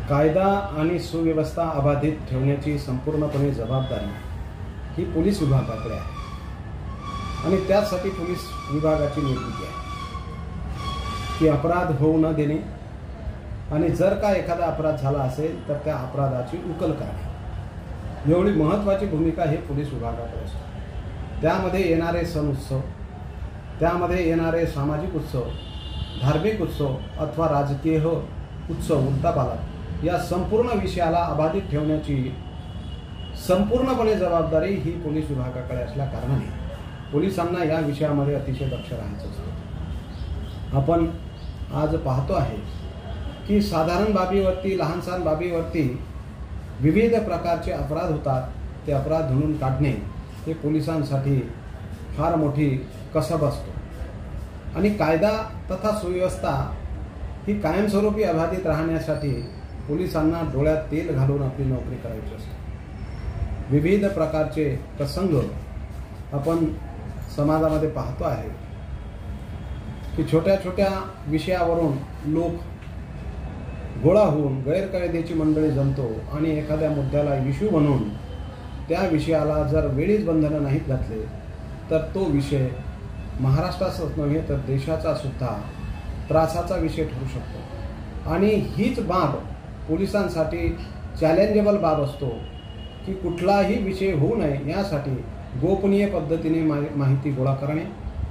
कायदा आणि सुव्यवस्था अबाधित ठेवण्याची संपूर्णपणे जबाबदारी ही पोलीस विभागाकडे आहे आणि त्यासाठी पोलीस विभागाची निर्मिती आहे की अपराध होऊ न देणे आणि जर का एखादा अपराध झाला असेल तर त्या अपराधाची उकल करणे, एवढी महत्त्वाची भूमिका हे पोलीस विभागाकडे असते। त्यामध्ये येणारे सण उत्सव, त्यामध्ये येणारे सामाजिक उत्सव, धार्मिक उत्सव अथवा राजकीय उत्सव उलटापालट या संपूर्ण विषयाला अबाधित ठेवण्याची संपूर्णपणे जबाबदारी ही पोलीस विभागाकडे असल्या कारणाने पोलिसांना या विषयामध्ये अतिशय दक्ष राहायचं असतं। आपण आज पाहतो आहे की साधारण बाबीवरती, लहानसहान बाबीवरती विविध प्रकारचे अपराध होतात। ते अपराध धुणून काढणे हे पोलिसांसाठी फार मोठी कसब असतो आणि कायदा तथा सुव्यवस्था ही कायमस्वरूपी अबाधित राहण्यासाठी पोलिसांना डोळ्यात तेल घालून आपली नोकरी करायची असते। विविध प्रकारचे प्रसंग आपण समाजामध्ये पाहतो आहे की छोट्या छोट्या विषयावरून लोक गोळा होऊन गैरकायदेची मंडळी जमतो आणि एखाद्या मुद्द्याला इश्यू बनवून त्या विषयाला जर वेळीच बंधनं नाहीत घातले तर तो विषय महाराष्ट्राचाच नव्हे तर देशाचा सुद्धा त्रासाचा विषय ठरू शकतो। आणि हीच बाब पोलिसांसाठी चॅलेंजेबल बाब असतो की कुठलाही विषय होऊ नये यासाठी गोपनीय पद्धतीने माहिती गोळा करणे,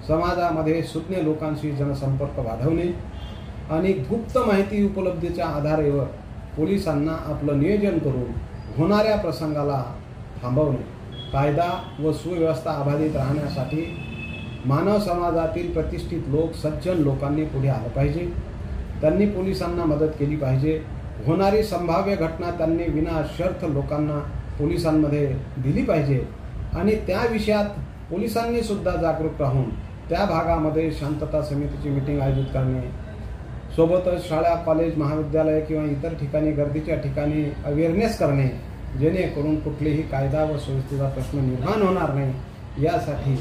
समाजामध्ये सुज्ञ लोकांशी जनसंपर्क वाढवणे आणि गुप्त माहिती उपलब्धीच्या आधारावर पोलिसांना आपलं नियोजन करून होणाऱ्या प्रसंगाला थांबवणे। कायदा व सुव्यवस्था अबाधित राहण्यासाठी मानव समाजातील प्रतिष्ठित लोक, सज्जन लोकांनी पुढे आलं पाहिजे। त्यांनी पोलिसांना मदत केली पाहिजे। होणारी संभाव्य घटना त्यांनी विनाशर्त लोकांना पोलिसांमध्ये दिली पाहिजे आणि त्या विषयात पोलिसांनी सुद्धा जागरूक राहून त्या भागामध्ये शांतता समितीची मीटिंग आयोजित करणे, सोबतच शाळा, कॉलेज, महाविद्यालय किंवा इतर ठिकाणी गर्दीच्या ठिकाणी अवेअरनेस करणे, जेणेकरून कुठलेही कायदा व सुव्यवस्थेचा प्रश्न निर्माण होणार नाही यासाठी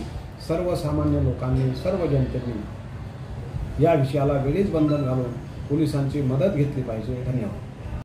सर्वसामान्य लोकांनी, सर्व जनतेने या विषयाला वेळीच बंधन घालून पोलिसांची मदत घेतली पाहिजे। धन्यवाद।